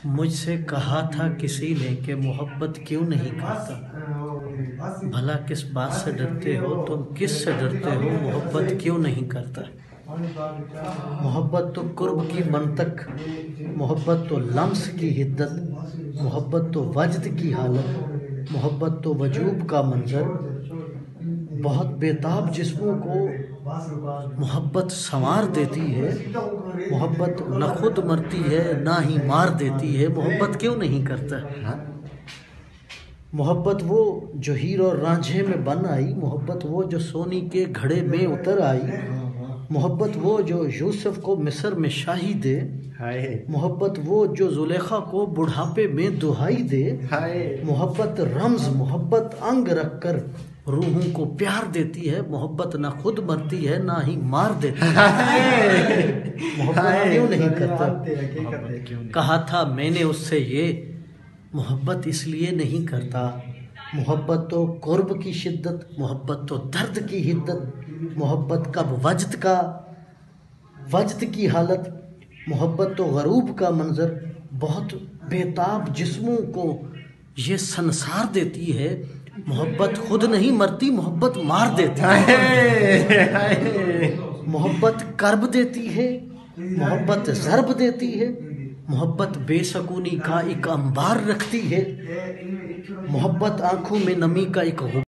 مجھ سے کہا تھا کسی نے کہ محبت کیوں نہیں کرتا، بھلا کس بات سے ڈرتے ہو تم، کس سے ڈرتے ہو، محبت کیوں نہیں کرتا۔ محبت تو قرب کی منطق، محبت تو لمس کی حدت، محبت تو وجد کی حالت، محبت تو وجوب کا منظر۔ بہت بےتاب جسموں کو محبت سنوار دیتی ہے، محبت نہ خود مرتی ہے نہ ہی مار دیتی ہے، محبت کیوں نہیں کرتا۔ محبت وہ جو ہیر اور رانجھے میں بن آئی، محبت وہ جو سونی کے گھڑے میں اتر آئی، محبت وہ جو یوسف کو مصر میں شاہی دے، محبت وہ جو زلیخا کو بڑھاپے میں دہائی دے، محبت رمز محبت انگ رکھ کر روحوں کو پیار دیتی ہے، محبت نہ خود مرتی ہے نہ ہی مار دیتی ہے۔ محبت کیوں نہیں کرتا۔ کہا تھا میں نے اس سے یہ، محبت اس لیے نہیں کرتا۔ محبت تو قرب کی شدت، محبت تو درد کی حدت، محبت کب وجد کی حالت، محبت تو غروب کا منظر۔ بہت بےتاب جسموں کو یہ سنسار دیتی ہے، محبت خود نہیں مرتی، محبت مار دیتی ہے۔ محبت کرب دیتی ہے، محبت ضرب دیتی ہے، محبت بے سکونی کا ایک انبار رکھتی ہے، محبت آنکھوں میں نمی کا ایک